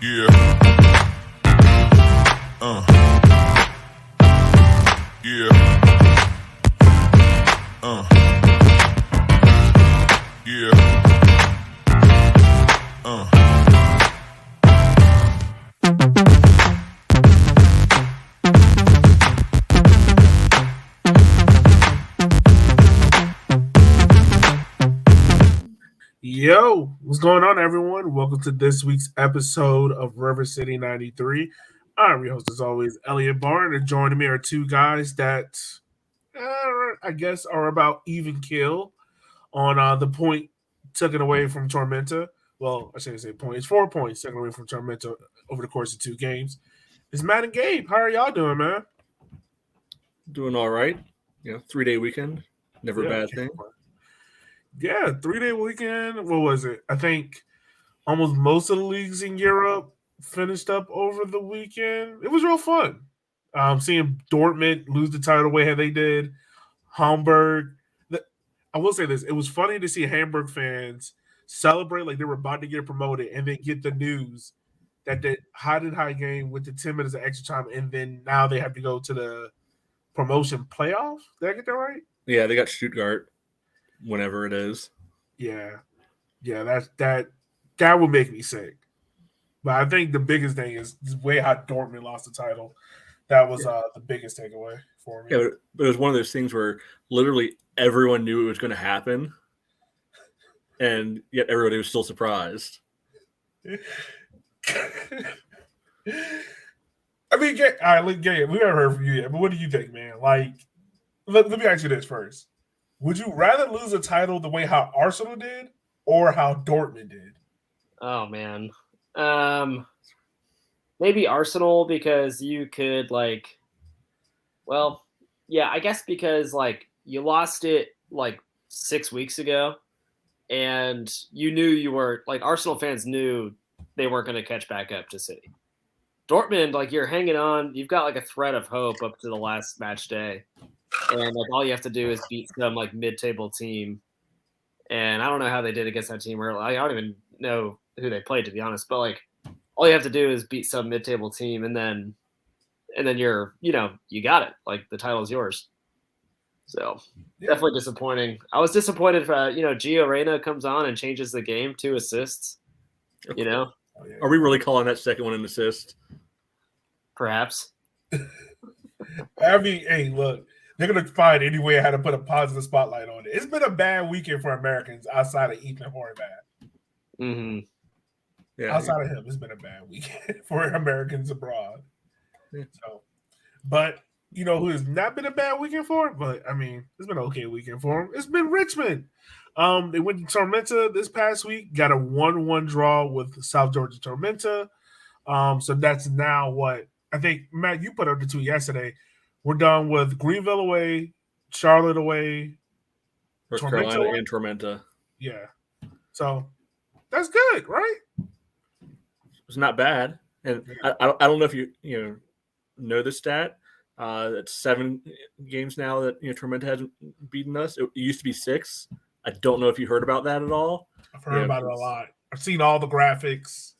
Yeah. Yeah. Yeah. Yo, what's going on, everyone? Welcome to this week's episode of River City 93. I'm your host, as always, Elliot Barr, and joining me are two guys that I guess are about even kill on the point taken away from Tormenta. Well, I shouldn't say point. It's 4 points taken away from Tormenta over the course of two games. It's Matt and Gabe. How are y'all doing, man? Doing all right. 3-day weekend. Never a Yeah, bad thing. yeah, 3 day weekend. What was it? I think almost most of the leagues in Europe finished up over the weekend. It was real fun. Seeing Dortmund lose the title the way how they did, Hamburg. I will say this: it was funny to see Hamburg fans celebrate like they were about to get promoted, and then get the news that the high game with the 10 minutes of extra time, and then now they have to go to the promotion playoffs. Did I get that right? Yeah, they got Stuttgart whenever it is. Yeah, that would make me sick. But I think the biggest thing is the way how Dortmund lost the title. That was the biggest takeaway for me. Yeah, but it was one of those things where literally everyone knew it was going to happen, and yet everybody was still surprised. I mean, all right, look, Gabe, we haven't heard from you yet, but what do you think, man? Like, let me ask you this first. Would you rather lose a title the way how Arsenal did or how Dortmund did? Oh, man. Maybe Arsenal because you could, I guess because, you lost it, 6 weeks ago, and you knew you were, Arsenal fans knew they weren't going to catch back up to City. Dortmund, you're hanging on. You've got, a thread of hope up to the last match day. And, all you have to do is beat some, mid-table team. And I don't know how they did against that team. I don't even know who they played, to be honest. But, all you have to do is beat some mid-table team, and then you're, you got it. The title's yours. So, definitely disappointing. I was disappointed if, Gio Reyna comes on and changes the game, 2 assists. Are we really calling that second one an assist? Perhaps. I mean, hey, look, they're going to find any way how to put a positive spotlight on it. It's been a bad weekend for Americans outside of Ethan Horvath. Mm-hmm. Yeah, outside of him, it's been a bad weekend for Americans abroad. Yeah. So, but you know who has not been a bad weekend for? But I mean, it's been an okay weekend for him. It's been Richmond. They went to Tormenta this past week, got a 1-1 draw with South Georgia Tormenta. So that's now what I think, Matt, you put up the tweet yesterday. We're done with Greenville away, Charlotte away, North Carolina and Tormenta. Yeah. So that's good, right? It's not bad. And I don't know if you know the stat. It's 7 games now that Tormenta hasn't beaten us. It used to be 6. I don't know if you heard about that at all. I've heard about it a lot. I've seen all the graphics.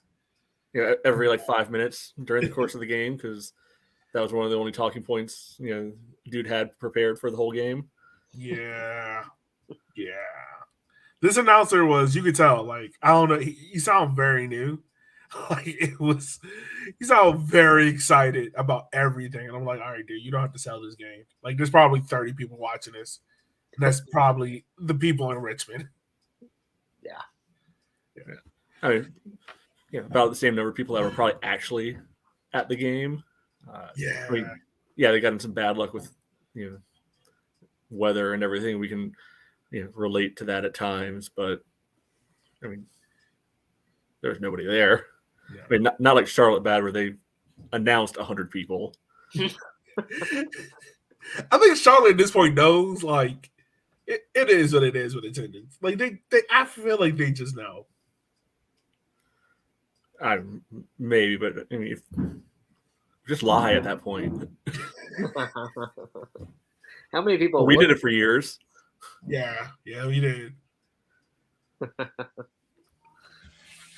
Every 5 minutes during the course of the game, because that was one of the only talking points dude had prepared for the whole game. Yeah. This announcer was, you could tell, I don't know, he sounded very new. He sounded very excited about everything. And I'm like, all right, dude, you don't have to sell this game. There's probably 30 people watching this. And that's probably the people in Richmond. Yeah. I mean, about the same number of people that were probably actually at the game. They got in some bad luck with, weather and everything. We can, relate to that at times, but I mean, there's nobody there. Yeah. I mean, not like Charlotte bad where they announced 100 people. I think Charlotte at this point knows, it is what it is with attendance. I feel like they just know. Maybe, but I mean, just lie at that point. How many people? We did it for years. Yeah, we did.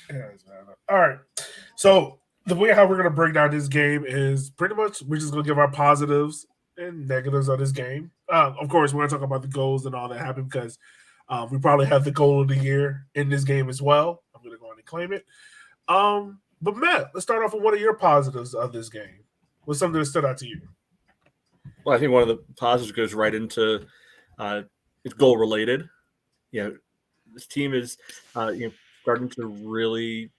Yes, man. All right. So the way how we're gonna break down this game is pretty much we're just gonna give our positives and negatives of this game. Of course, we're gonna talk about the goals and all that happened because we probably have the goal of the year in this game as well. I'm gonna go on and claim it. But Matt, let's start off with one of your positives of this game. What's something that stood out to you? Well, I think one of the positives goes right into it's goal related. This team is starting to really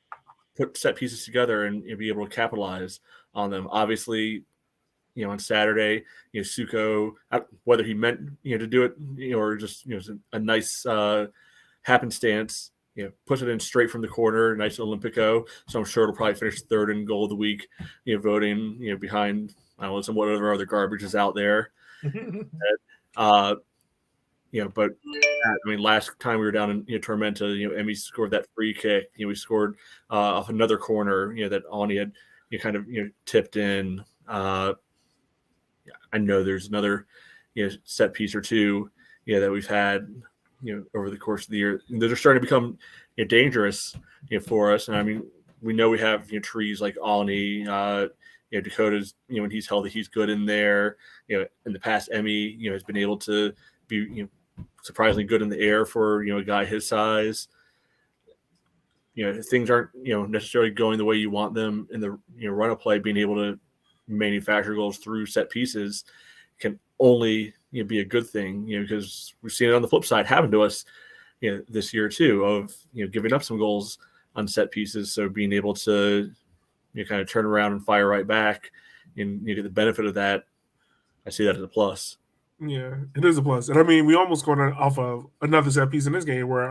put set pieces together and be able to capitalize on them. Obviously, on Saturday, Suko, whether he meant to do it, or just a nice happenstance, puts it in straight from the corner, nice Olimpsukow. So I'm sure it'll probably finish third in goal of the week, voting, behind I don't know some whatever other garbage is out there. But I mean, last time we were down in Tormenta, Emmy scored that free kick. We scored off another corner, that Ani had kind of tipped in. I know there's another set piece or two that we've had over the course of the year. And those are starting to become dangerous for us. And I mean, we know we have trees like Ani. Dakota's when he's healthy, he's good in there. In the past, Emmy has been able to be surprisingly good in the air for a guy his size. Things aren't necessarily going the way you want them in the run of play. Being able to manufacture goals through set pieces can only be a good thing. Because we've seen it on the flip side happen to us this year too, of giving up some goals on set pieces. So being able to kind of turn around and fire right back and get the benefit of that, I see that as a plus. Yeah, it is a plus. And I mean, we almost scored off of another set piece in this game where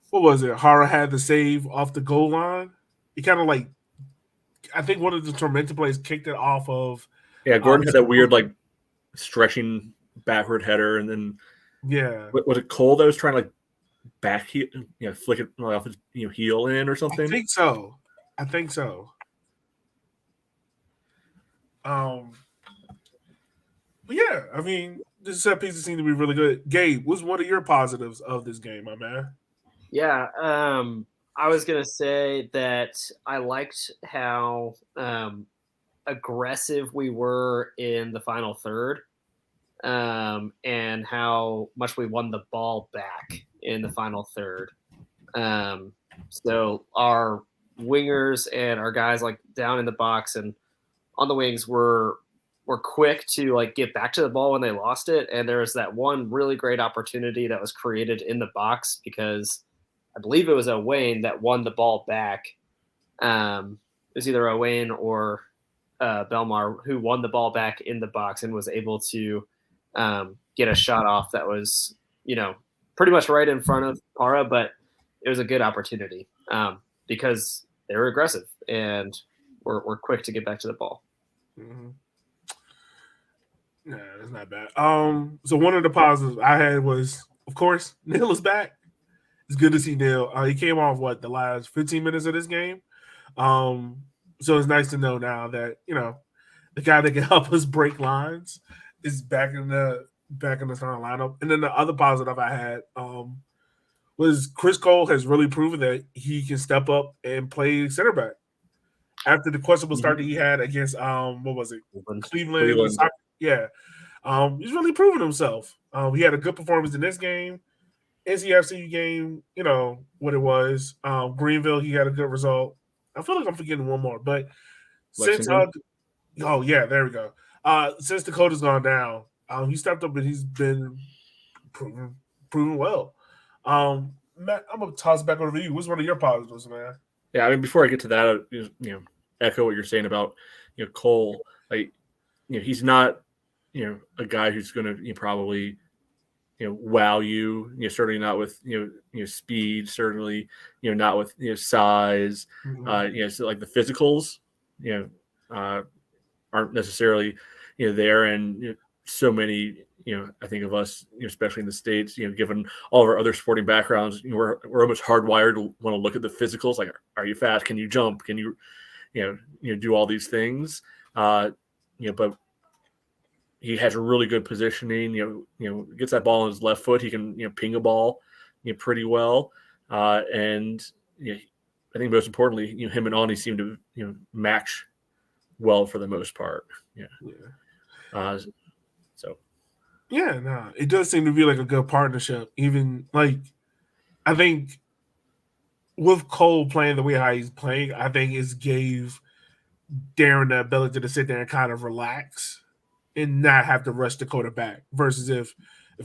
what was it? Hara had the save off the goal line. He kind of I think one of the Tormenta players kicked it off of. Yeah, Gordon had that weird stretching backward header, and then was it Cole that was trying to back heel, flick it off his heel in or something? I think so. But yeah, I mean, this set pieces seem to be really good. Gabe, what's one of your positives of this game, my man? Yeah, I was gonna say that I liked how aggressive we were in the final third, and how much we won the ball back in the final third. So our wingers and our guys down in the box and on the wings were quick to get back to the ball when they lost it. And there was that one really great opportunity that was created in the box because I believe it was Owain that won the ball back. It was either Owain or Belmar who won the ball back in the box and was able to get a shot off that was, pretty much right in front of Para, but it was a good opportunity because they were aggressive and were quick to get back to the ball. Mm-hmm. Yeah, that's not bad. So one of the positives I had was, of course, Neil is back. It's good to see Neil. He came off the last 15 minutes of this game. So it's nice to know now that the guy that can help us break lines is back in the starting lineup. And then the other positive I had was Chris Cole has really proven that he can step up and play center back after the questionable start that he had against what was it, Cleveland. Yeah, he's really proven himself. He had a good performance in this game. NCFC game, what it was. Greenville, he had a good result. I feel like I'm forgetting one more, but since there we go. Since Dakota's gone down, he stepped up and he's been proven well. Matt, I'm gonna toss it back over to you. What's one of your positives, man? Yeah, I mean, before I get to that, echo what you're saying about Cole. He's not a guy who's going to probably wow you. Certainly not with speed. Certainly not with size. Mm-hmm. So the physicals aren't necessarily there, and so many I think of us, especially in the States, given all of our other sporting backgrounds, we're almost hardwired to want to look at the physicals. Like, are you fast? Can you jump? Can you do all these things? But he has really good positioning. Gets that ball on his left foot. He can ping a ball pretty well, and I think most importantly, him and Ani seem to match well for the most part. Yeah. So. Yeah, no, it does seem to be like a good partnership. Even like, I think with Cole playing the way how he's playing, I think it's gave Darren the ability to sit there and kind of relax and not have to rush the quarterback. Versus if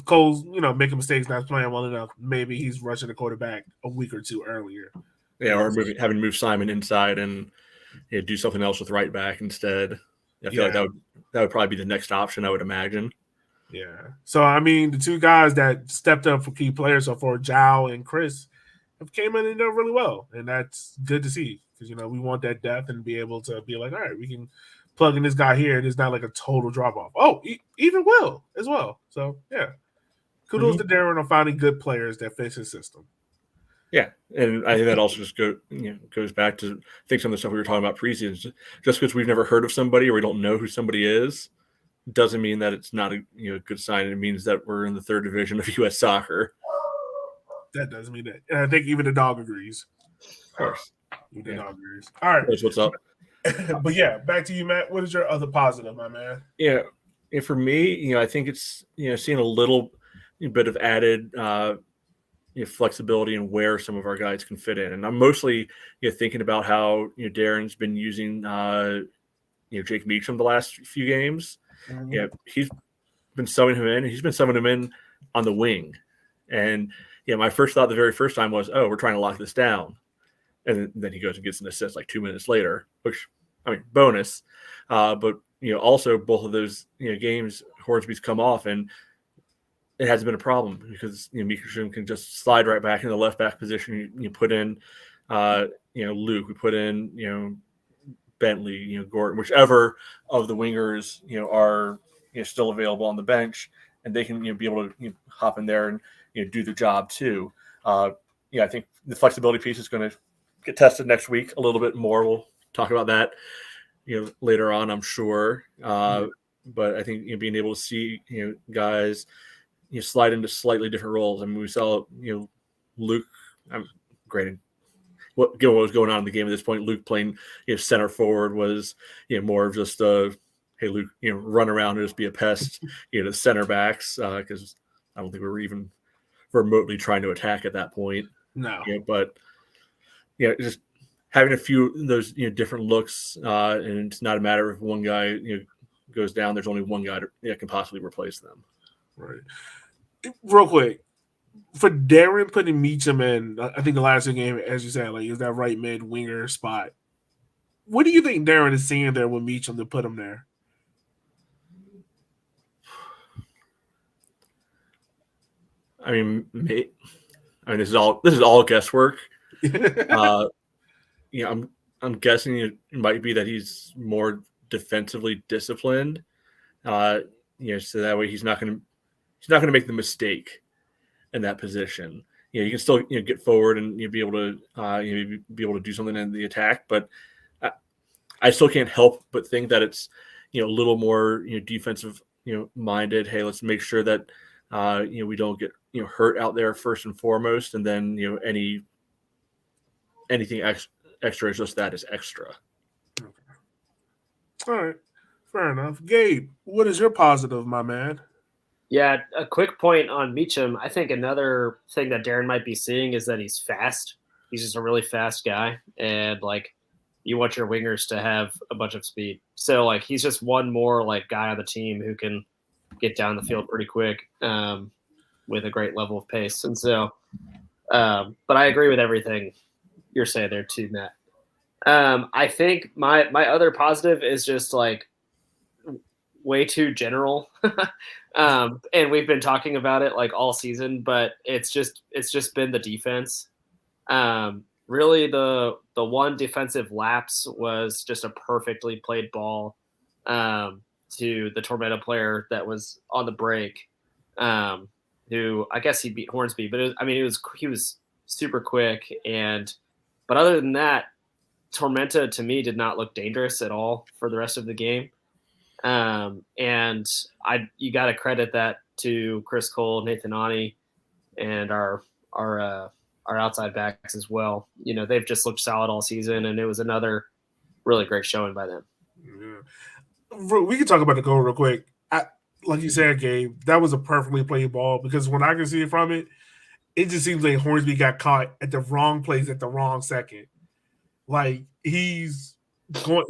Cole's making mistakes, not playing well enough, maybe he's rushing the quarterback a week or two earlier. Yeah, or having to move Simon inside and do something else with right back instead. I feel like that would probably be the next option, I would imagine. Yeah. So I mean, the two guys that stepped up for key players so far, Jao and Chris, have came in and done really well, and that's good to see because we want that depth and be able to be like, all right, we can plug in this guy here, and it's not like a total drop off. Oh, even Will as well. So yeah, kudos to Darren on finding good players that fit his system. Yeah, and I think that also just goes back to some of the stuff we were talking about preseason. Just because we've never heard of somebody or we don't know who somebody is, doesn't mean that it's not a good sign. It means that we're in the third division of U.S. soccer. That doesn't mean that. And I think even the dog agrees. Of course. The dog agrees. All right. That's what's up. But yeah, back to you, Matt. What is your other positive, my man? Yeah. And for me, I think it's, seeing a little bit of added flexibility in where some of our guys can fit in. And I'm mostly thinking about how Darren's been using Jake Meacham the last few games. Mm-hmm. Yeah, he's been subbing him in. He's been subbing him in on the wing. And my first thought the very first time was, oh, we're trying to lock this down. And then he goes and gets an assist like 2 minutes later, which, bonus. But, also both of those games, Hornsby's come off, and it hasn't been a problem because Meacham can just slide right back in the left back position. You put in, Luke. We put in, Bentley, Gordon, whichever of the wingers are still available on the bench, and they can be able to hop in there and do the job too. I think the flexibility piece is going to get tested next week a little bit more. We'll talk about that later on, I'm sure. But I think being able to see guys slide into slightly different roles. I mean, we saw Luke. Granted, given what was going on in the game at this point, Luke playing center forward was more of just hey Luke, run around and just be a pest to center backs because I don't think we were even remotely trying to attack at that point. No, but just having a few of those different looks, and it's not a matter of one guy goes down. There's only one guy that can possibly replace them. Right. Real quick, for Darren putting Meacham in, I think the last game, as you said, is that right mid winger spot. What do you think Darren is seeing there with Meacham to put him there? I mean, this is all guesswork. I'm guessing it might be that he's more defensively disciplined. So that way he's not going to make the mistake in that position. You can still get forward and be able to do something in the attack, but I still can't help but think that it's a little more defensive minded. Hey, let's make sure that we don't get hurt out there first and foremost, and then anything extra is just that is extra. Okay. All right, fair enough. Gabe, what is your positive, my man? Yeah, a quick point on Meacham. I think another thing that Darren might be seeing is that he's fast. He's just a really fast guy, and you want your wingers to have a bunch of speed. So he's just one more guy on the team who can get down the field pretty quick with a great level of pace. And so, but I agree with everything you're saying there too, Matt. I think my other positive is just way too general. And we've been talking about it all season, but it's just been the defense. Really the one defensive lapse was just a perfectly played ball to the Tormenta player that was on the break, who I guess he beat Hornsby, but he was super quick. But other than that, Tormenta to me did not look dangerous at all for the rest of the game. And you got to credit that to Chris Cole, Nathan Ani, and our our outside backs as well. They've just looked solid all season, and it was another really great showing by them. Yeah. We can talk about the goal real quick. Like you said, Gabe, that was a perfectly played ball because when I can see it from it, it just seems like Hornsby got caught at the wrong place at the wrong second. Like he's going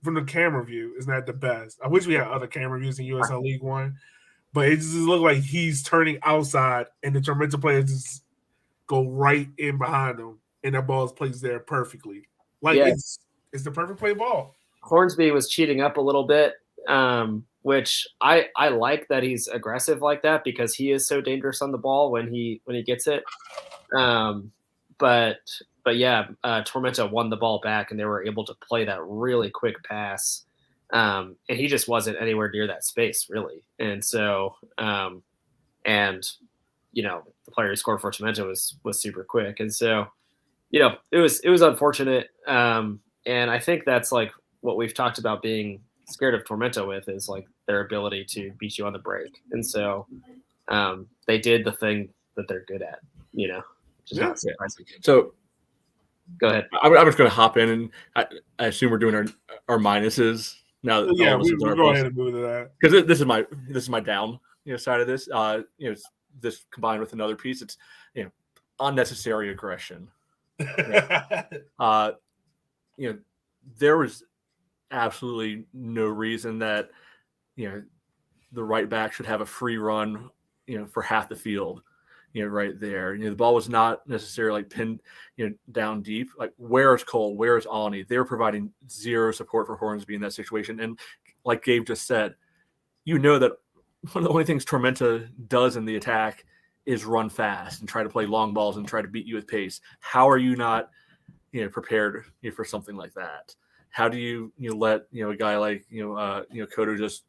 from the camera view is not the best. I wish we had other camera views in USL League One, but it just looked like he's turning outside and the Tormenta players just go right in behind him, and that ball is placed there perfectly. Like it's the perfect play ball. Hornsby was cheating up a little bit, which I like that he's aggressive like that because he is so dangerous on the ball when he gets it. But yeah, Tormenta won the ball back and they were able to play that really quick pass. And he just wasn't anywhere near that space really. And so, the player who scored for Tormenta was super quick. And so, it was unfortunate. And I think that's like what we've talked about being scared of Tormenta with is like their ability to beat you on the break. And so they did the thing that they're good at, not surprising. So go ahead. I'm just going to hop in, and I assume we're doing our minuses now. That we'll go ahead and move to that because this is my down side of this. This combined with another piece, it's unnecessary aggression. There was absolutely no reason that the right back should have a free run for half the field right there. The ball was not necessarily pinned down deep. Like, where is Cole, where is Alney? They were providing zero support for Hornsby in that situation. And like Gabe just said, that one of the only things Tormenta does in the attack is run fast and try to play long balls and try to beat you with pace. How are you not prepared for something like that? How do you let a guy like Koto just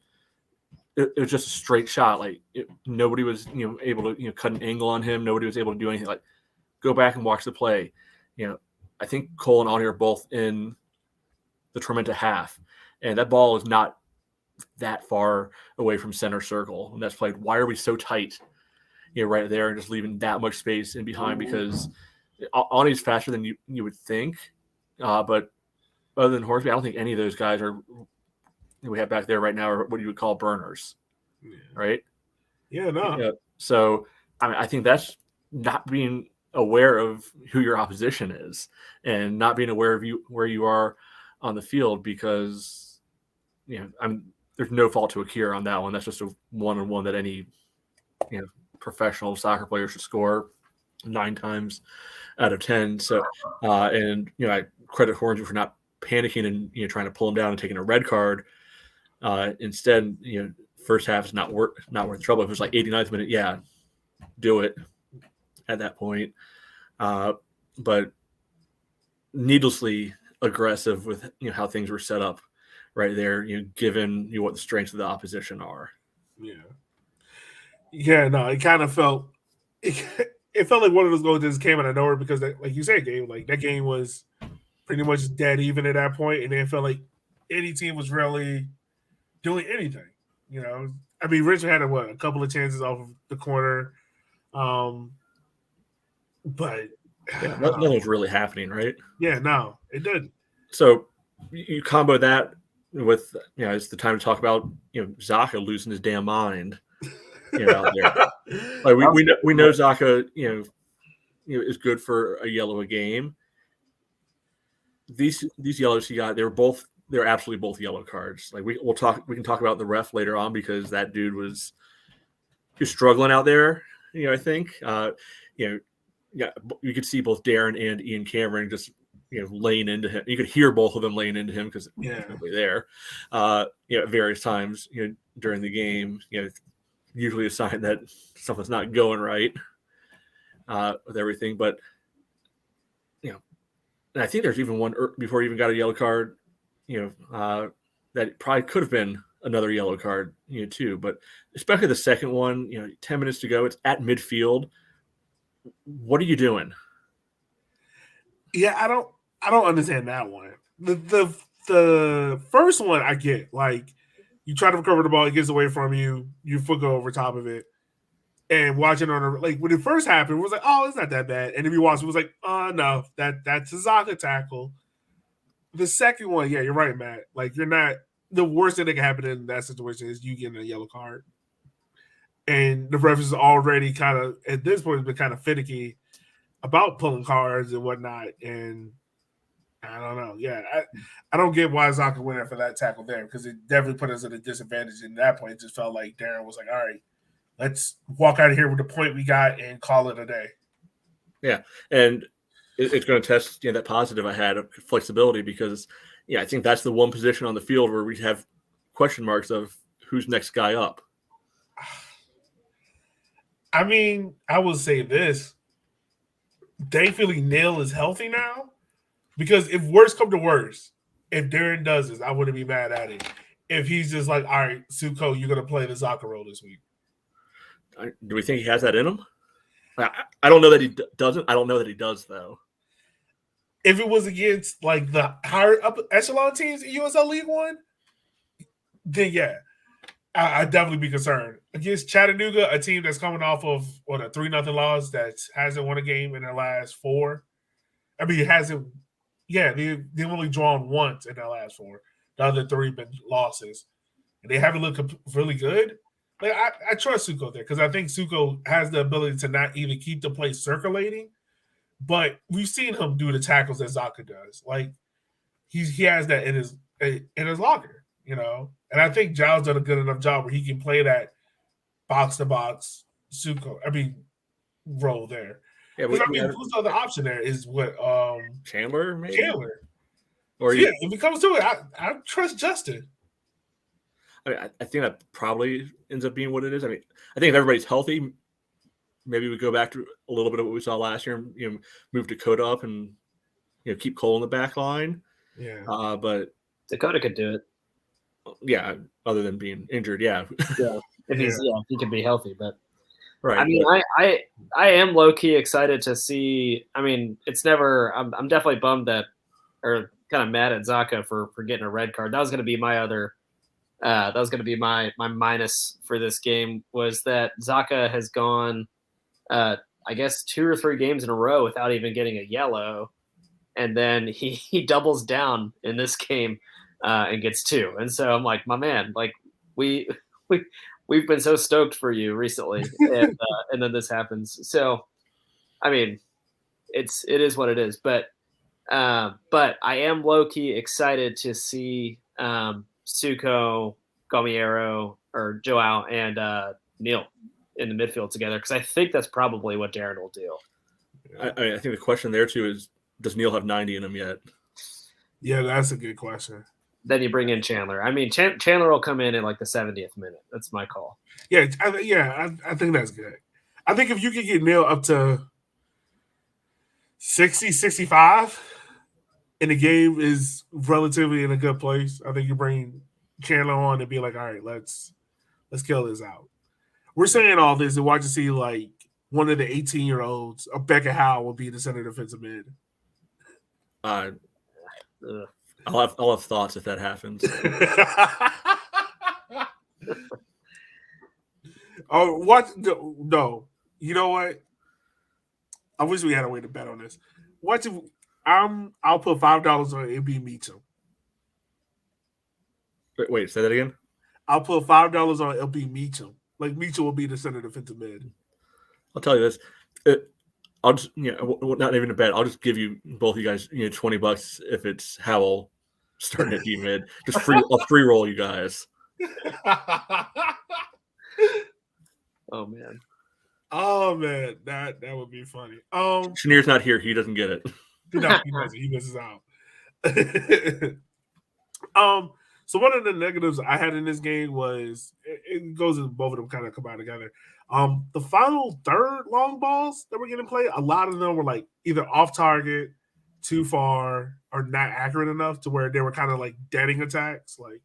it was just a straight shot. Like nobody was able to cut an angle on him. Nobody was able to do anything. Like, go back and watch the play. I think Cole and Alney are both in the Tormenta half, and that ball is not that far away from center circle when that's played. Why are we so tight right there and just leaving that much space in behind? Because Alney's faster than you would think, but other than Hornsby, I don't think any of those guys we have back there right now are what you would call burners, right? Yeah, no. Yeah. So I think that's not being aware of who your opposition is and not being aware of where you are on the field, because there's no fault to Akira on that one. That's just a one-on-one that any professional soccer player should score 9 times out of 10. So I credit Hornsby for not panicking and trying to pull him down and taking a red card. Instead, first half is not worth the trouble. If it was like 89th minute, yeah, do it at that point. But needlessly aggressive with how things were set up right there, given what the strengths of the opposition are. Yeah, no, it kind of felt it felt like one of those goals that just came out of nowhere because, like you said, Gabe, like that game was pretty much dead even at that point, and it felt like any team was really doing anything. I mean, Richard had a couple of chances off of the corner, but nothing was really happening, right? Yeah, no, it didn't. So you combo that with it's the time to talk about Zaka losing his damn mind out there. Like we know Zaka is good for a yellow a game. These yellows he got, they're absolutely both yellow cards. Like we can talk about the ref later on, because that dude was struggling out there. I think you could see both Darren and Ian Cameron just laying into him. You could hear both of them laying into him because there's nobody there. At various times during the game, usually a sign that something's not going right with everything. But and I think there's even one before he even got a yellow card. That probably could have been another yellow card, too. But especially the second one, 10 minutes to go, it's at midfield. What are you doing? Yeah, I don't understand that one. The first one I get, like, you try to recover the ball, it gets away from you, your foot go over top of it. And watching on a, like when it first happened, it was like, oh, it's not that bad. And then we watched, it was like, oh no, that's a Zaka tackle. The second one, yeah, you're right, Matt. Like you're not, the worst thing that can happen in that situation is you getting a yellow card. And the ref is already kind of at this point been kind of finicky about pulling cards and whatnot. And I don't know. Yeah, I don't get why Zaka went after that tackle there because it definitely put us at a disadvantage. And at that point, it just felt like Darren was like, all right, let's walk out of here with the point we got and call it a day. Yeah, and it's going to test that positive I had of flexibility because, I think that's the one position on the field where we have question marks of who's next guy up. I mean, I will say this. Thankfully, Neil is healthy now because if worse come to worse, if Darren does this, I wouldn't be mad at it. If he's just like, all right, Suko, you're going to play the Zaka role this week. Do we think he has that in him? I don't know that he doesn't. I don't know that he does, though. If it was against like the higher up echelon teams in USL League One, then yeah, I'd definitely be concerned. Against Chattanooga, a team that's coming off of a 3-0 loss that hasn't won a game in their last 4. I mean, it hasn't. Yeah, they've only drawn once in their last 4. The other 3 been losses, and they haven't looked really good. Like I trust Suko there because I think Suko has the ability to not even keep the play circulating, but we've seen him do the tackles that Zaka does. Like he has that in his locker, And I think Giles done a good enough job where he can play that box to box Suko. I mean, role there. Yeah, who's the other option there is what Chandler, maybe Chandler. Or so yeah, if it comes to it, I trust Justin. I mean, I think that probably ends up being what it is. I mean, I think if everybody's healthy, maybe we go back to a little bit of what we saw last year and move Dakota up and keep Cole in the back line. Yeah. But Dakota could do it. Yeah, other than being injured, yeah. Yeah. If he could be healthy, but right. I mean, I am low key excited to see. I mean, it's never. I'm definitely bummed that, or kind of mad at Zaka for getting a red card. That was going to be my other. That was going to be my minus for this game was that Zaka has gone, I guess 2 or 3 games in a row without even getting a yellow, and then he doubles down in this game and gets 2. And so I'm like, my man, like we've been so stoked for you recently, and then this happens. So, I mean, it is what it is. But I am low key excited to see Suko, Gomiero, or Joao, and Neil in the midfield together because I think that's probably what Darren will do. I think the question there too is, does Neil have 90 in him yet? Yeah, that's a good question. Then you bring in Chandler. I mean, Chandler will come in at like the 70th minute. That's my call. Yeah, I think that's good. I think if you can get Neil up to 60, 65, and the game is relatively in a good place, I think you bring Chandler on and be like, all right, let's kill this out. We're saying all this and watch to see like one of the 18-year-olds, Becca Howe, will be the center defensive mid. I'll have thoughts if that happens. Oh, what? No. You know what? I wish we had a way to bet on this. What if I'll put $5 on it be Meacham. Wait, say that again? I'll put $5 on it'll be Meacham. Like Meacham will be the center defensive mid. I'll tell you this. I'll just not even a bet. I'll just give you both you guys $20 if it's Howell starting at D mid. Just I'll free roll you guys. Oh man. Oh man, that would be funny. Shanir's not here. He doesn't get it. No, he doesn't. He misses out. So one of the negatives I had in this game was it goes in both of them kind of combine together. The final third long balls that were getting played, a lot of them were like either off target, too far, or not accurate enough to where they were kind of like deading attacks. Like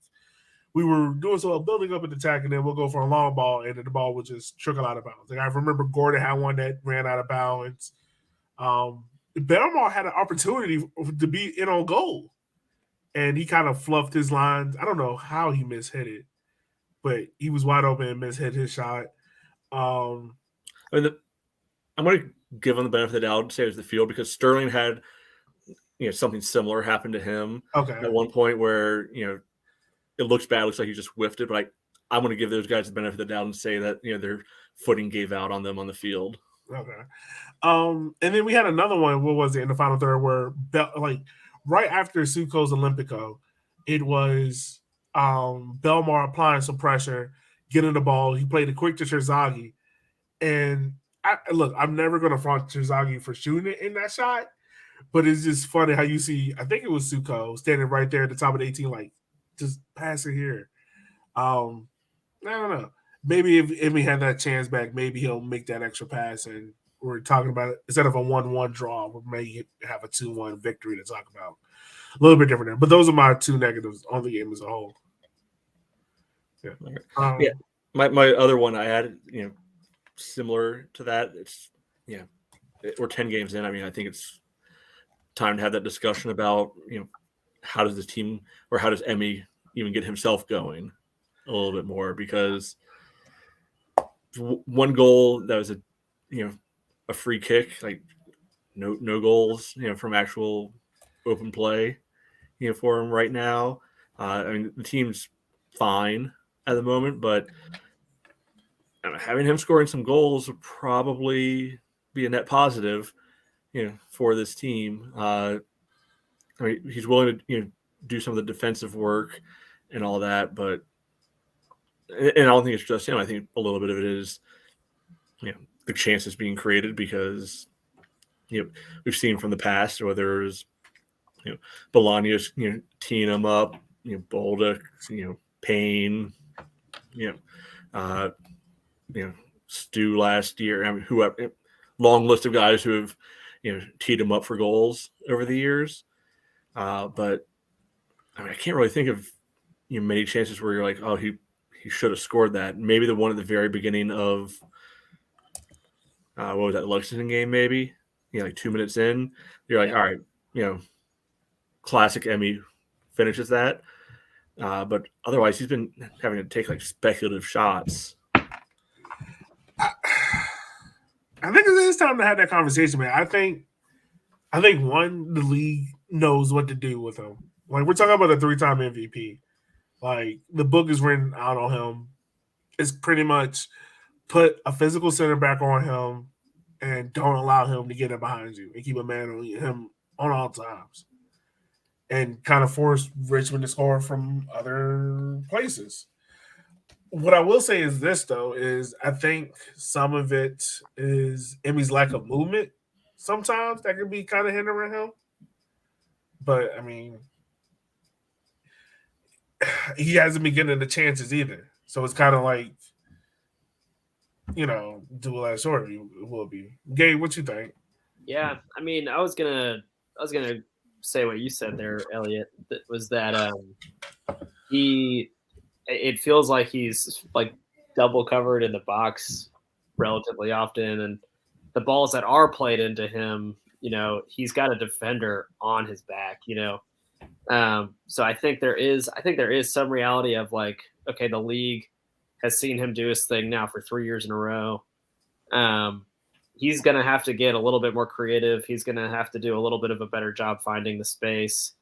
we were doing so building up an attack, and then we'll go for a long ball, and then the ball would just trickle out of bounds. Like I remember Gordon had one that ran out of bounds. Belmar had an opportunity to be in on goal, and he kind of fluffed his lines. I don't know how he mishit it, but he was wide open and mishit his shot. I mean, I'm going to give him the benefit of the doubt and say it was the field because Sterling had something similar happen to him Okay. at one point where it looks bad, looks like he just whiffed it, but I'm going to give those guys the benefit of the doubt and say that their footing gave out on them on the field. Okay. And then we had another one. What was it in the final third where right after Sukow's Olympico, it was Belmar applying some pressure, getting the ball. He played it quick to Terzaghi. And I'm never going to front Terzaghi for shooting it in that shot, but it's just funny how you see, I think it was Sukow standing right there at the top of the 18, like, just pass it here. I don't know. Maybe if we had that chance back, maybe he'll make that extra pass. And we're talking about it instead of a 1-1 draw, we may have a 2-1 victory to talk about. A little bit different there. But those are my two negatives on the game as a whole. Yeah. My other one I had, similar to that. It's we're 10 games in. I mean, I think it's time to have that discussion about how does this team or how does Emmy even get himself going a little bit more, because one goal that was a free kick, like no goals from actual open play for him right now. I mean, the team's fine at the moment, but having him scoring some goals would probably be a net positive, for this team. I mean, he's willing to do some of the defensive work and all that, but and I don't think it's just him. I think a little bit of it is, the chances being created because, we've seen from the past whether it's, Bolaños, teeing him up, Bolduc, Payne, Stu last year. I mean, whoever, long list of guys who have, teed him up for goals over the years. But I mean, I can't really think of many chances where you're like, oh, he should have scored that. Maybe the one at the very beginning of what was that, Lexington game? Maybe like 2 minutes in, you're like, all right, classic Emmy finishes that. But otherwise, he's been having to take like speculative shots. I think it is time to have that conversation, man. I think the league knows what to do with him. Like, we're talking about a 3-time MVP. Like, the book is written out on him. It's pretty much put a physical center back on him and don't allow him to get in behind you and keep a man on him on all times. And kind of force Richmond to score from other places. What I will say is this, though, is I think some of it is Emmy's lack of movement. Sometimes that can be kind of hindering him. But, I mean, he hasn't been getting the chances either. So it's kind of like, do less short it will be. Gabe, what you think? Yeah, I mean, I was gonna say what you said there, Elliot. That was that it feels like he's like double covered in the box relatively often, and the balls that are played into him, he's got a defender on his back, so I think there is some reality of like, okay, the league has seen him do his thing now for 3 years in a row. He's going to have to get a little bit more creative. He's going to have to do a little bit of a better job finding the space.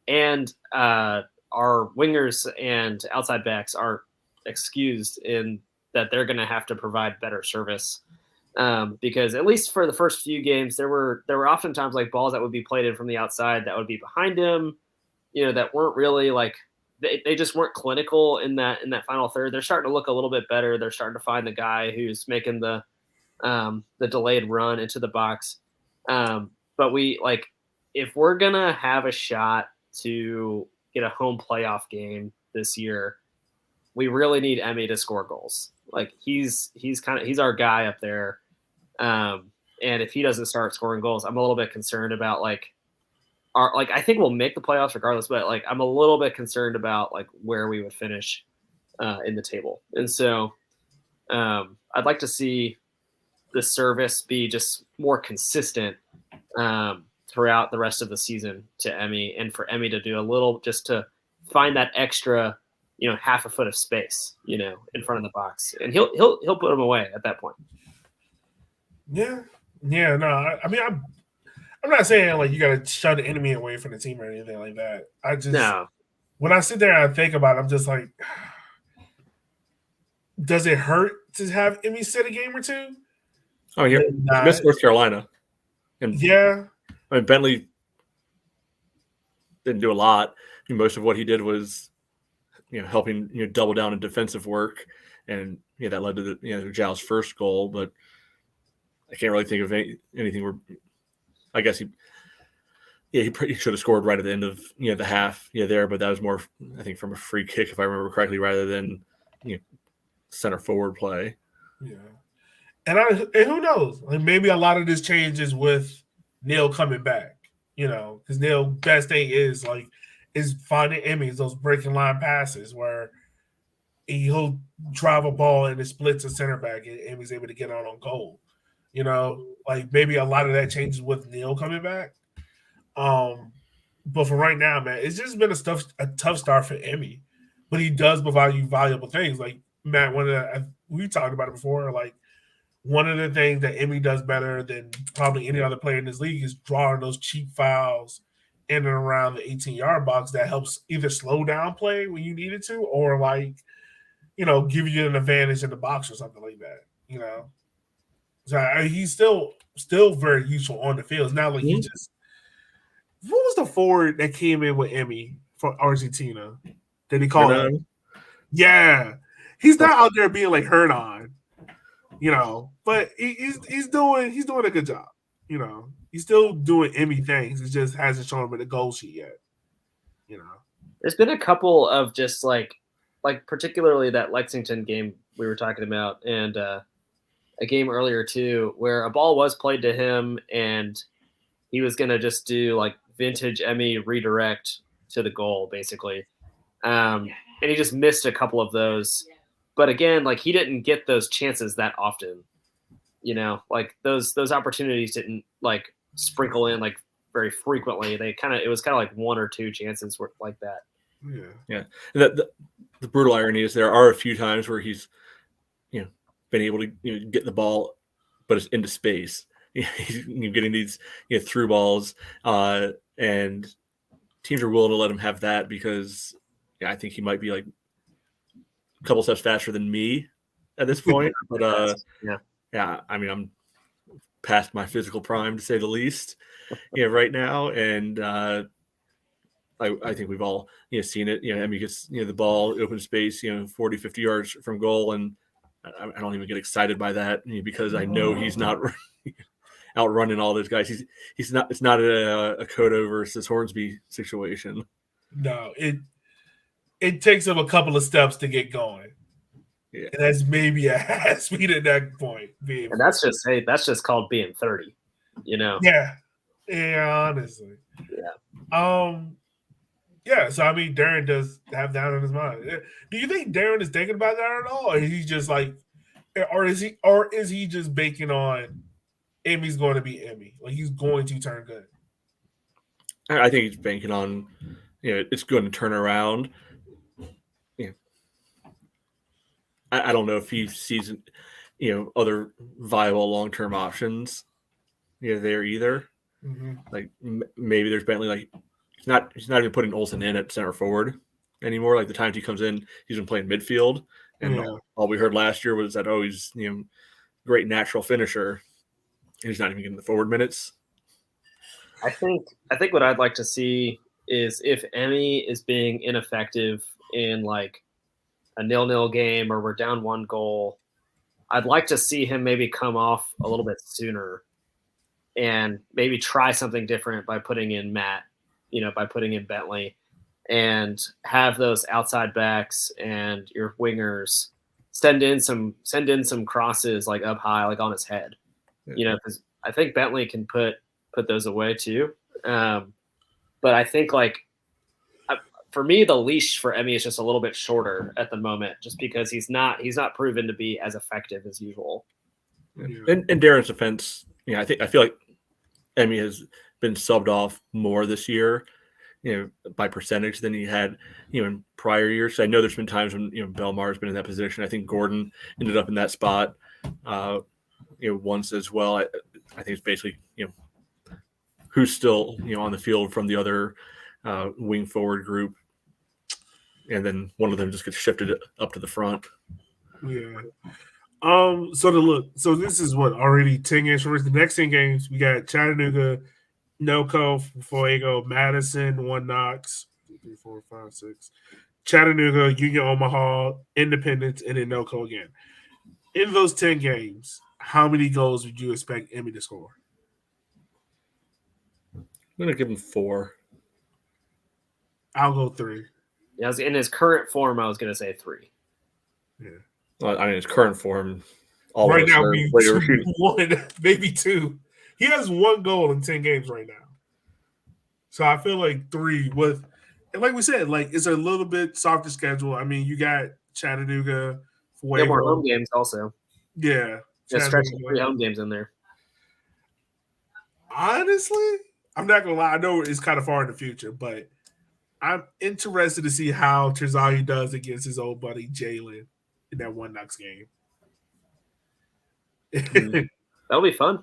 And our wingers and outside backs are excused in that they're going to have to provide better service. Because at least for the first few games, there were oftentimes like balls that would be played in from the outside that would be behind him, that weren't really like, they just weren't clinical in that final third. They're starting to look a little bit better. They're starting to find the guy who's making the delayed run into the box. But we if we're gonna have a shot to get a home playoff game this year, we really need Emmy to score goals. Like he's our guy up there. And if he doesn't start scoring goals, I'm a little bit concerned about I think we'll make the playoffs regardless, but I'm a little bit concerned about where we would finish in the table. And so I'd like to see the service be just more consistent throughout the rest of the season to Emmy, and for Emmy to do a little, just to find that extra, half a foot of space, in front of the box, and he'll put them away at that point. Yeah, yeah. No, I mean, I'm not saying like you got to shut the enemy away from the team or anything like that. I just No, when I sit there and I think about it, I'm just like, does it hurt to have Emmy sit a game or two? Oh, he missed North Carolina, and Yeah, I mean Bentley didn't do a lot. I mean, most of what he did was helping double down in defensive work, and that led to the Zhao's first goal. But I can't really think of anything where I guess he should have scored right at the end of the half there, but that was more I think from a free kick if I remember correctly, rather than center forward play. yeah. And who knows? Like maybe a lot of this changes with Neil coming back. Because Neil best thing is finding Emmys, those breaking line passes where he'll drive a ball and it splits a center back and Emmy's able to get out on goal. Like maybe a lot of that changes with Neil coming back. But for right now, man, it's just been a tough start for Emmy. But he does provide you valuable things. Like Matt, we talked about it before. Like one of the things that Emmy does better than probably any other player in this league is drawing those cheap fouls in and around the 18-yard box that helps either slow down play when you need it to, or give you an advantage in the box or something like that. So he's still very useful on the field. It's not like he just. What was the forward that came in with Emmy for Argentina? Did he call him? Yeah, he's not out there being like hurt on, but he's doing a good job. He's still doing Emmy things. It just hasn't shown him in the goal sheet yet. There's been a couple of just like particularly that Lexington game we were talking about, and a game earlier too, where a ball was played to him and he was gonna just do like vintage Emmy redirect to the goal basically, and he just missed a couple of those. But again, like he didn't get those chances that often. Like those opportunities didn't like sprinkle in like very frequently. It was kind of like one or two chances like that. Yeah. The brutal irony is there are a few times where he's, been able to get the ball, but it's into space. He's getting these through balls, and teams are willing to let him have that because I think he might be like a couple steps faster than me at this point. But yeah, I mean I'm past my physical prime to say the least, right now, and I think we've all seen it. Emmy gets the ball open space 40, 50 yards from goal, and I don't even get excited by that because I know he's not outrunning all those guys. He's not. It's not a Cotto versus Hornsby situation. No, it takes him a couple of steps to get going. Yeah, and that's maybe a half speed at that point. And that's just called being 30. Yeah, honestly. Yeah. Yeah, so I mean, Darren does have that on his mind. Do you think Darren is thinking about that at all, or is he just like, or is he just banking on Emmy's going to be Emmy, like he's going to turn good? I think he's banking on, it's going to turn around. I don't know if he sees, other viable long-term options, there either. Mm-hmm. Like maybe there's Bentley like. He's not even putting Olsen in at center forward anymore. Like the times he comes in, he's been playing midfield, and all we heard last year was that he's great natural finisher. He's not even getting the forward minutes. I think what I'd like to see is if Emmy is being ineffective in like a 0-0 game or we're down 1 goal, I'd like to see him maybe come off a little bit sooner and maybe try something different by putting in Matt. By putting in Bentley, and have those outside backs and your wingers send in some crosses like up high, like on his head. Because I think Bentley can put those away too. But I think for me, the leash for Emmy is just a little bit shorter at the moment, just because he's not proven to be as effective as usual. Yeah. In Darren's defense, I feel like Emmy has been subbed off more this year, by percentage than he had, in prior years. So I know there's been times when, Belmar's been in that position. I think Gordon ended up in that spot once as well. I think it's basically who's still on the field from the other wing forward group, and then one of them just gets shifted up to the front. Yeah. So this is what already 10 games for the next 10 games. We got Chattanooga, NoCo, Fuego, Madison, 1 Knox, 2, 3, 4, 5, 6. Chattanooga, Union Omaha, Independence, and then NoCo again. In those 10 games, how many goals would you expect Emmy to score? I'm going to give him 4. I'll go 3. Yeah, in his current form, I was going to say 3. Yeah. Well, I mean, his current form, all right of us now, are be way overshooting. 1, maybe 2. He has 1 goal in 10 games right now. So I feel like 3 with, and like we said, like it's a little bit softer schedule. I mean, you got Chattanooga, Yeah, more Fuego. home games also. Yeah. Just stretch 3 home games in there. Honestly, I'm not gonna lie. I know it's kind of far in the future, but I'm interested to see how Terzaghi does against his old buddy Jalen in that 1 Knox game. That'll be fun.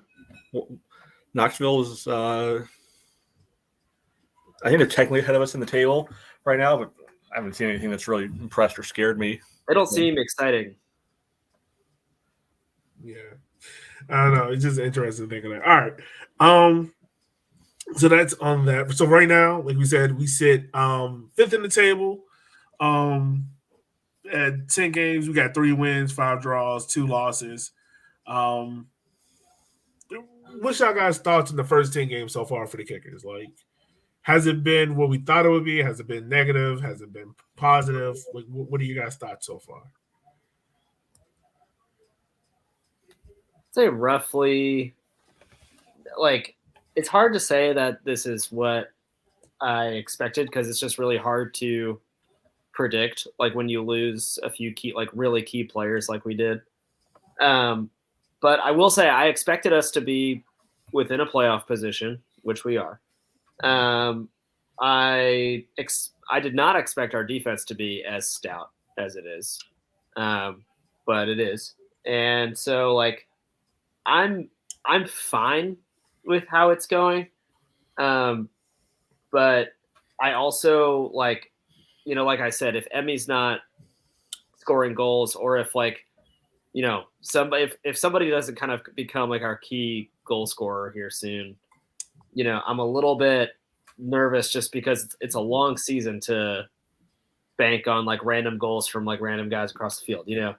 Well, Knoxville is, I think they're technically ahead of us in the table right now, but I haven't seen anything that's really impressed or scared me. They don't seem exciting. Yeah. I don't know. It's just interesting thinking that. All right. So that's on that. So right now, like we said, we sit 5th in the table. At 10 games, we got 3 wins, 5 draws, 2 losses. What's y'all guys' thoughts in the first 10 games so far for the Kickers? Like, has it been what we thought it would be? Has it been negative? Has it been positive? Like, what are you guys' thoughts so far? I'd say roughly, like, it's hard to say that this is what I expected because it's just really hard to predict, like when you lose a few key, like really key players like we did. But I will say I expected us to be within a playoff position, which we are. I did not expect our defense to be as stout as it is, but it is. And so, like, I'm fine with how it's going, but I also like I said, if Emmy's not scoring goals, or if somebody if somebody doesn't kind of become like our key goal scorer here soon, I'm a little bit nervous just because it's a long season to bank on like random goals from like random guys across the field, Yeah.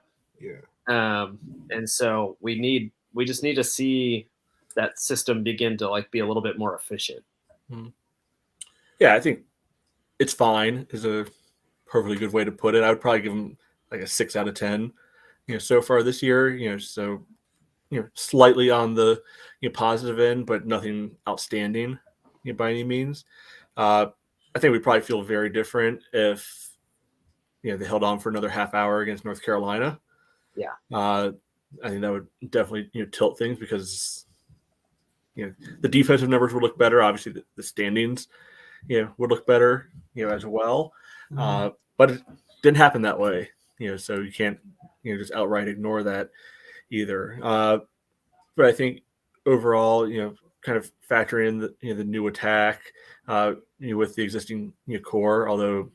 And so we just need to see that system begin to like be a little bit more efficient. Yeah, I think it's fine is a perfectly good way to put it. I would probably give them like a 6 out of 10, so far this year, so, slightly on the positive end, but nothing outstanding by any means. I think we probably feel very different if, they held on for another half hour against North Carolina. Yeah. I think that would definitely, tilt things because, the defensive numbers would look better. Obviously the standings, would look better, as well. But it didn't happen that way, so you can't, just outright ignore that either. But I think overall, kind of factor in the new attack, with the existing core, although,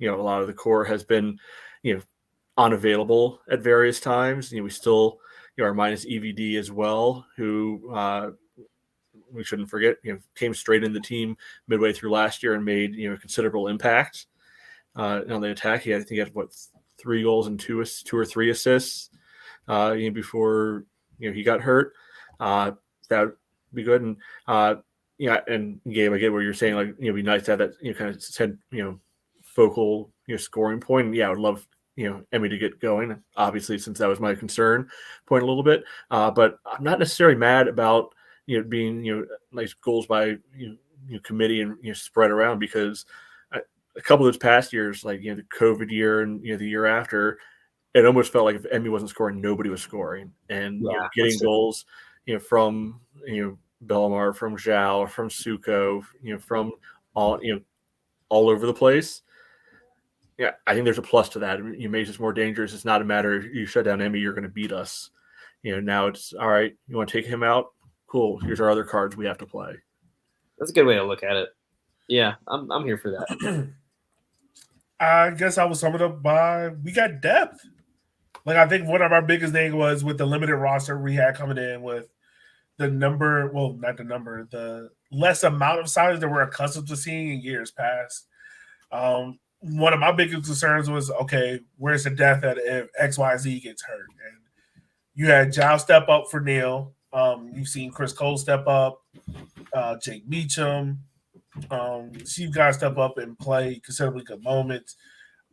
a lot of the core has been, unavailable at various times. We still, are minus EVD as well, who, we shouldn't forget, came straight in the team midway through last year and made, a considerable impact on the attack. I think he had 3 goals and 2 or 3 assists before he got hurt. That would be good. And and Gabe, I get what you're saying. Like, it'd be nice to have that kind of said focal scoring point. And I would love Emmy to get going. Obviously, since that was my concern point a little bit. But I'm not necessarily mad about being nice goals by committee and spread around, because a couple of those past years, like the COVID year and the year after, it almost felt like if Emmy wasn't scoring, nobody was scoring. And getting goals from Belmar, from Zhao, from Suko, from all over the place. I think there's a plus to that. You make us more dangerous. It's not a matter of you shut down Emmy, you're going to beat us. Now it's all right. You want to take him out? Cool. Here's our other cards we have to play. That's a good way to look at it. Yeah, I'm here for that. I guess I would sum it up by we got depth. Like I think one of our biggest things was with the limited roster we had coming in with the number, well, not the number, the less amount of signings that we're accustomed to seeing in years past. One of my biggest concerns was, okay, where's the depth at if XYZ gets hurt? And you had Giles step up for Neil. You've seen Chris Cole step up, Jake Meacham. See you guys step up and play considerably good moments.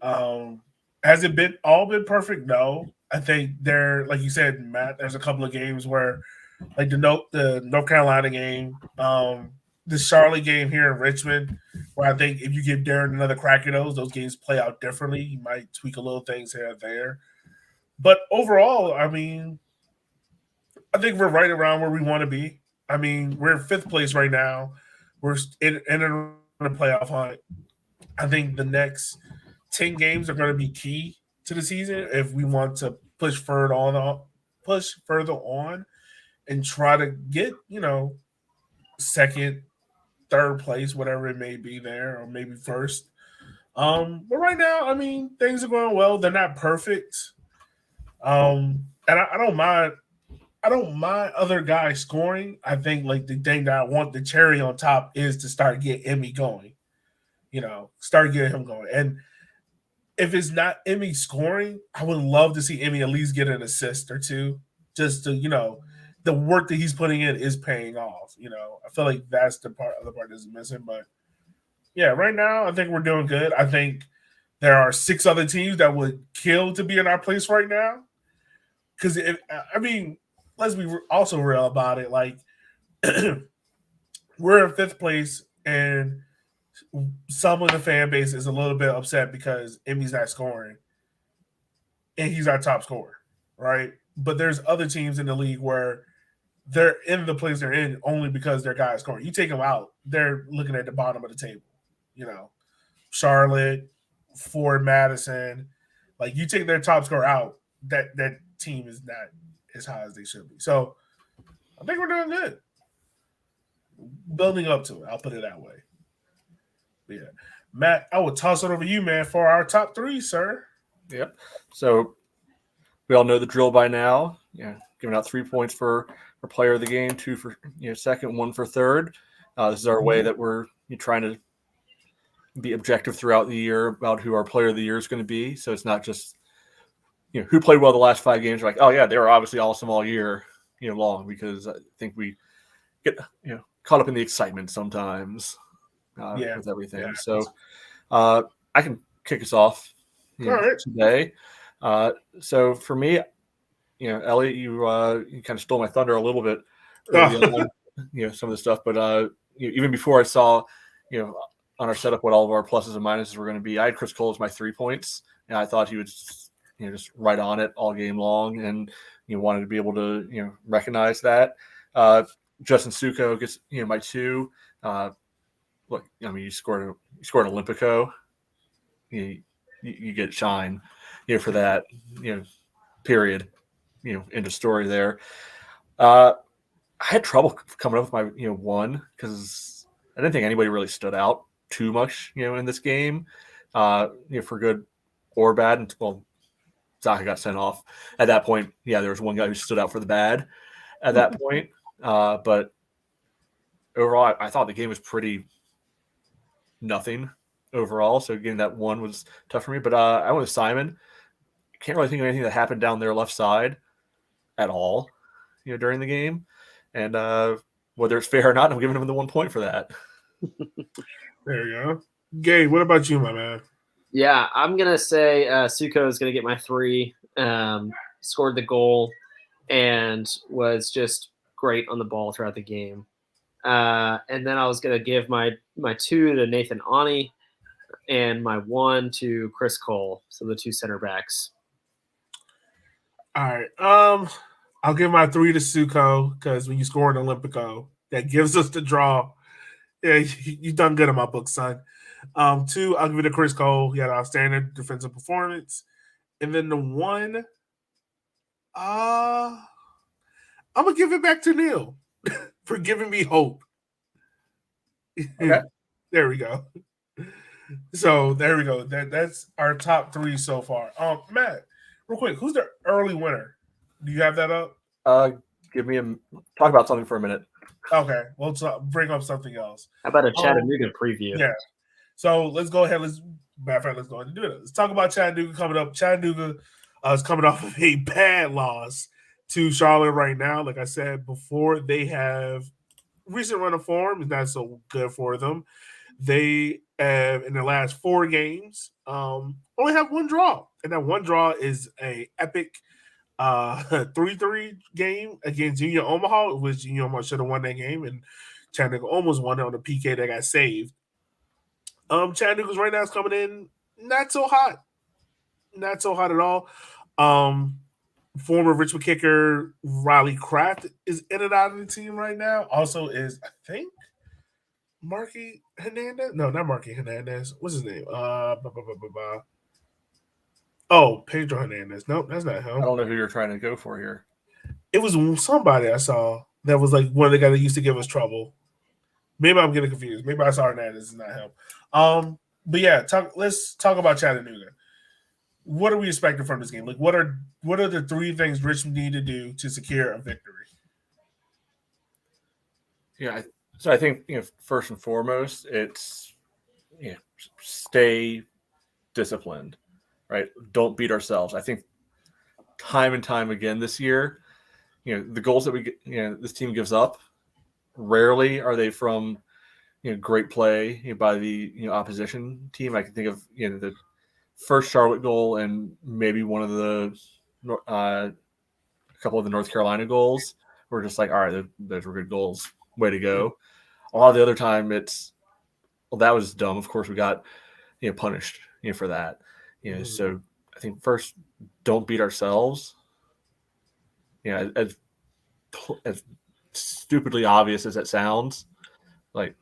Has it been all been perfect? No. I think there, like you said, Matt, there's a couple of games where, like the North Carolina game, the Charlotte game here in Richmond, where I think if you give Darren another crack at those games play out differently. You might tweak a little things here and there. But overall, I mean, I think we're right around where we want to be. I mean, we're in 5th place right now. We're in a playoff hunt. I think the next 10 games are going to be key to the season if we want to push further on and try to get, 2nd, 3rd place, whatever it may be there, or maybe 1st. But right now, I mean, things are going well. They're not perfect. And I don't mind. I don't mind other guys scoring. I think like the thing that I want the cherry on top is to start getting Emmy going. Start getting him going. And if it's not Emmy scoring, I would love to see Emmy at least get an assist or two. Just to, the work that he's putting in is paying off. I feel like that's the other part that's missing. But yeah, right now I think we're doing good. I think there are 6 other teams that would kill to be in our place right now. Because let's be also real about it. Like, we're in 5th place, and some of the fan base is a little bit upset because Emmy's not scoring, and he's our top scorer, right? But there's other teams in the league where they're in the place they're in only because their guy is scoring. You take them out, they're looking at the bottom of the table. Charlotte, Ford, Madison, like you take their top scorer out, that team is not as high as they should be. So I think we're doing good. Building up to it, I'll put it that way. But yeah. Matt, I will toss it over to you, man, for our top 3, sir. Yep. So we all know the drill by now. Yeah, giving out 3 points for player of the game, 2 for 2nd, 1 for 3rd. This is our way that we're trying to be objective throughout the year about who our player of the year is going to be. So it's not just who played well the last 5 games. Like, oh yeah, they were obviously awesome all year long, because I think we get caught up in the excitement sometimes with everything. Yeah. So I can kick us off today. So for me, Elliot, you kind of stole my thunder a little bit on, some of the stuff, but even before I saw on our setup what all of our pluses and minuses were going to be, I had Chris Cole as my 3 points, and I thought he would just right on it all game long, and wanted to be able to recognize that. Justin Suko gets my 2. Look, I mean, you scored Olympico. You get shine for that. Period. End of story there. I had trouble coming up with my 1 because I didn't think anybody really stood out too much in this game for good or bad. And well, Zaka got sent off at that point. Yeah, there was one guy who stood out for the bad at that point. But overall, I thought the game was pretty nothing overall. So getting that 1 was tough for me. But I went with Simon. Can't really think of anything that happened down their left side at all, during the game. And whether it's fair or not, I'm giving him the 1 point for that. There you go. Gabe, what about you, my man? Yeah, I'm going to say Suko is going to get my 3. Scored the goal and was just great on the ball throughout the game. And then I was going to give my 2 to Nathan Ani and my 1 to Chris Cole. So the 2 center backs. All right. I'll give my 3 to Suko because when you score an Olympico, that gives us the draw. Yeah, you done good in my book, son. 2, I'll give it to Chris Cole. He had an outstanding defensive performance. And then the 1, I'm gonna give it back to Neil for giving me hope. Okay. There we go. So there we go. That's our top 3 so far. Matt, real quick, who's the early winner? Do you have that up? Give me talk about something for a minute. Okay, we'll bring up something else. How about a Chattanooga preview? Yeah. So let's go ahead. Matter of fact, let's go ahead and do it. Let's talk about Chattanooga coming up. Chattanooga is coming off of a bad loss to Charlotte right now. Like I said before, they have recent run of form is not so good for them. They have in their last 4 games only have 1 draw, and that 1 draw is a epic 3-3 game against Union Omaha, which Union Omaha should have won that game, and Chattanooga almost won it on the PK that got saved. Chattanooga's right now is coming in not so hot at all. Former Richmond kicker Riley Kraft is in and out of the team right now. Also is, I think, Marky Hernandez. No, not Marky Hernandez. What's his name? Oh, Pedro Hernandez. No, that's not him. I don't know who you're trying to go for here. It was somebody I saw that was like one of the guys that used to give us trouble. Maybe I'm getting confused. Maybe I saw Hernandez. It's not him. But yeah, let's talk about Chattanooga. What are we expecting from this game? Like, what are the 3 things Richmond need to do to secure a victory? Yeah, so I think first and foremost, it's stay disciplined, right? Don't beat ourselves. I think time and time again this year, the goals that this team gives up, rarely are they from great play by the opposition team. I can think of the first Charlotte goal and maybe one of the a couple of the North Carolina goals were just like, all right, those were good goals. Way to go. A lot of the other time it's, well, that was dumb. Of course we got punished for that. So I think first, don't beat ourselves. As stupidly obvious as it sounds, like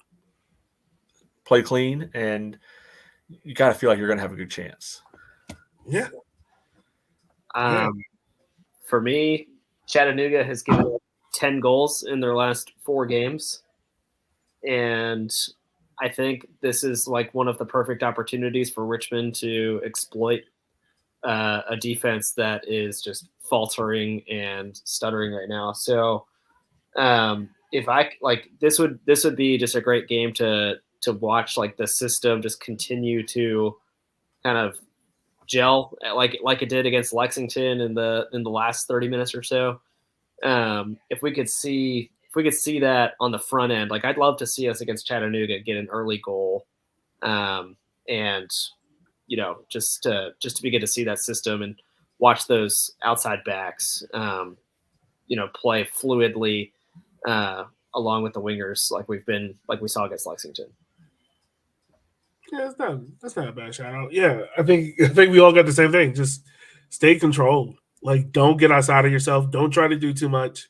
play clean and you got to feel like you're going to have a good chance. Yeah. For me, Chattanooga has given up 10 goals in their last 4 games. And I think this is like one of the perfect opportunities for Richmond to exploit a defense that is just faltering and stuttering right now. So if I like, this would be just a great game to watch, like the system just continue to kind of gel like it did against Lexington in the last 30 minutes or so. If we could see that on the front end, like I'd love to see us against Chattanooga get an early goal, and just to begin to see that system and watch those outside backs, play fluidly along with the wingers like we saw against Lexington. Yeah, that's not a bad shout out. Yeah, I think we all got the same thing. Just stay controlled. Like, don't get outside of yourself. Don't try to do too much.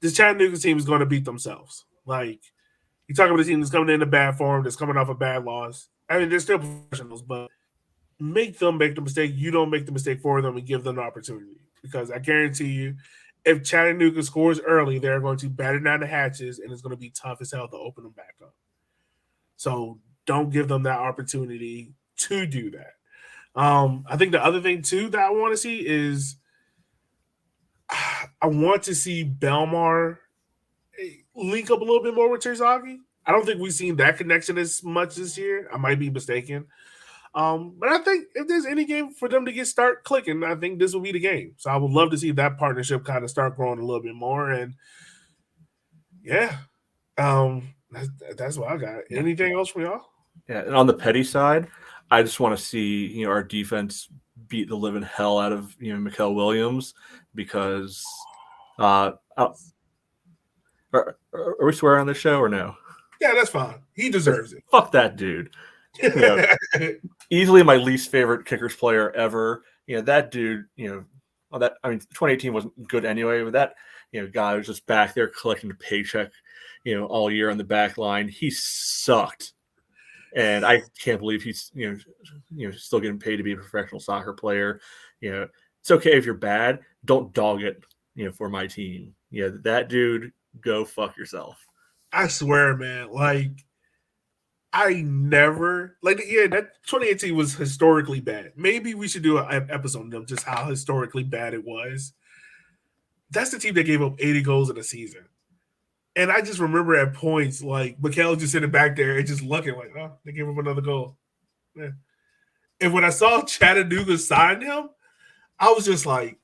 This Chattanooga team is going to beat themselves. Like, you talk about a team that's coming into bad form, that's coming off a bad loss. I mean, they're still professionals, but make them make the mistake. You don't make the mistake for them and give them the opportunity. Because I guarantee you, if Chattanooga scores early, they're going to batten down the hatches, and it's going to be tough as hell to open them back up. So don't give them that opportunity to do that. I think the other thing, too, that I want to see is I want to see Belmar link up a little bit more with Terzaghi. I don't think we've seen that connection as much this year. I might be mistaken. But I think if there's any game for them to start clicking, I think this will be the game. So I would love to see that partnership kind of start growing a little bit more. And, yeah, that's what I got. Anything else from y'all? Yeah, and on the Petty side, I just want to see our defense beat the living hell out of Mikael Williams, because are we swearing on this show or no? Yeah, that's fine. He deserves it. Fuck that dude. Easily my least favorite kickers player ever. That dude. 2018 wasn't good anyway, but that guy was just back there collecting a paycheck, all year on the back line. He sucked. And I can't believe he's still getting paid to be a professional soccer player. It's okay if you're bad. Don't dog it for my team. Yeah, that dude, go fuck yourself. I swear, man. Like, I never that 2018 was historically bad. Maybe we should do an episode of just how historically bad it was. That's the team that gave up 80 goals in a season. And I just remember at points like Mikhail just sitting back there and just looking like, oh, they gave him another goal. Yeah. And when I saw Chattanooga sign him, I was just like,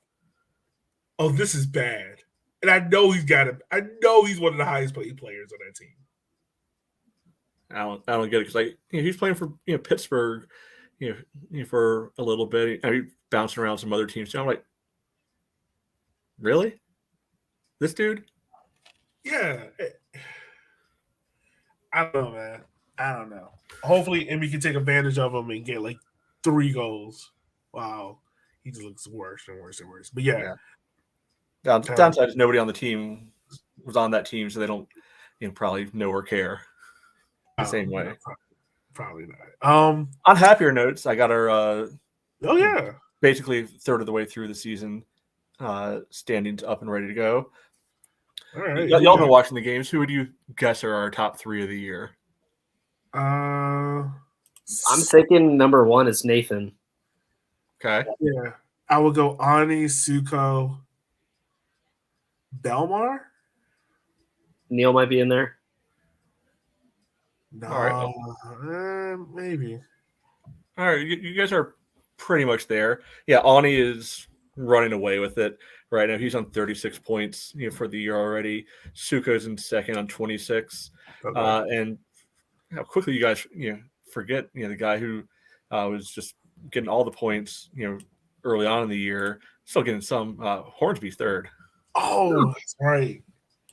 oh, this is bad. And I know he's one of the highest paid players on that team. I don't get it because he's playing for Pittsburgh, for a little bit. He's bouncing around some other teams. So I'm like, really, this dude? Yeah, I don't know, man. I don't know. Hopefully, Emmy can take advantage of him and get like 3 goals. Wow, he just looks worse and worse and worse. But yeah. Downside is nobody on the team was on that team, so they don't probably know or care the same way. Probably not. On happier notes, I got our basically third of the way through the season standings up and ready to go. All right, y'all been watching the games. Who would you guess are our top 3 of the year? I'm thinking number 1 is Nathan. Okay. Yeah, I would go Suko, Belmar. Neil might be in there. No, all right. Maybe. All right, you guys are pretty much there. Yeah, Ani is running away with it right now. He's on 36 points for the year already. Suko's in second on 26. Okay. And how quickly you guys forget the guy who was just getting all the points early on in the year, still getting some. Hornsby's third. Oh, that's right.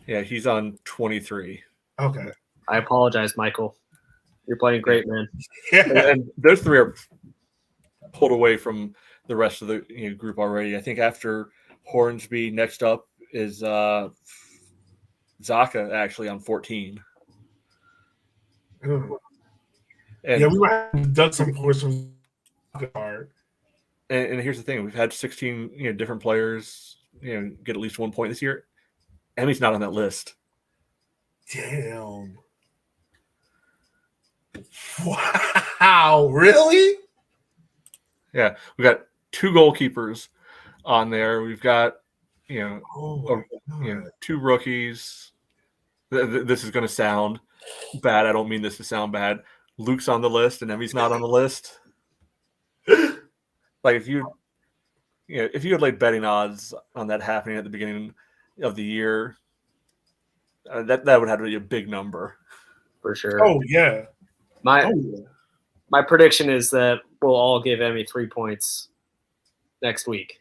Yeah, he's on 23. Okay. I apologize, Michael. You're playing great, man. Yeah. And those 3 are pulled away from the rest of the group already. I think after Hornsby, next up is Zaka actually on 14. And And, we might have dug some points from hard. and here's the thing: we've had 16 different players get at least 1 point this year. Emmy's not on that list. Damn. Wow, really? Yeah, we got 2 goalkeepers on there. We've got 2 rookies. This is going to sound bad. I don't mean this to sound bad. Luke's on the list, and Emmy's not on the list. Like if you had laid betting odds on that happening at the beginning of the year, that would have to be a big number for sure. Oh yeah. My prediction is that we'll all give Emmy 3 points next week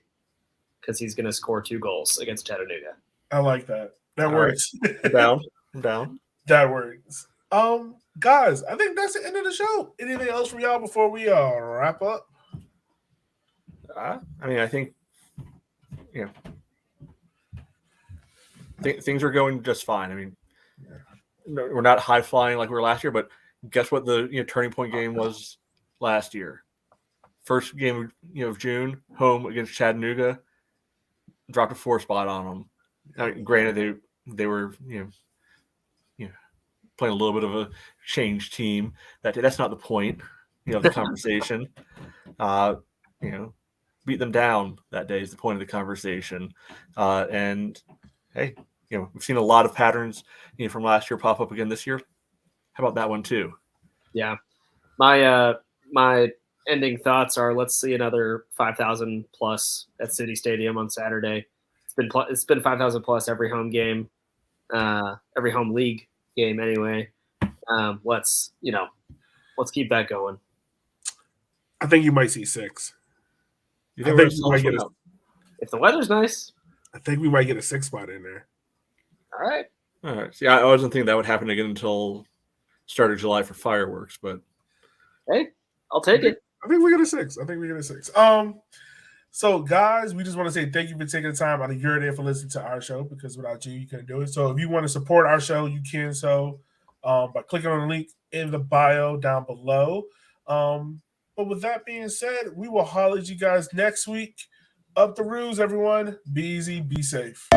because he's going to score 2 goals against Chattanooga. I like that. That works. Right. I'm down. That works. Guys, I think that's the end of the show. Anything else from y'all before we wrap up? I mean, I think things are going just fine. I mean, we're not high flying like we were last year, but guess what the turning point game was last year? First game of June, home against Chattanooga, dropped a 4 spot on them. I mean, granted, they were playing a little bit of a change team. That's not the point of the conversation. Beat them down that day is the point of the conversation. And hey, we've seen a lot of patterns from last year pop up again this year. How about that one too? Yeah, my ending thoughts are: let's see another 5,000 plus at City Stadium on Saturday. It's been 5,000 plus every home game, every home league game anyway. Let's keep that going. I think you might see 6. You think if the weather's nice, I think we might get a 6 spot in there. All right. See, I wasn't thinking that would happen again until start of July for fireworks, but hey, I'll take it. I think we get a 6. So guys, we just want to say thank you for taking the time out of your day for listening to our show, because without you couldn't do it. So if you want to support our show, you can by clicking on the link in the bio down below. But with that being said, we will holler at you guys next week. Up the rules, everyone. Be easy, be safe.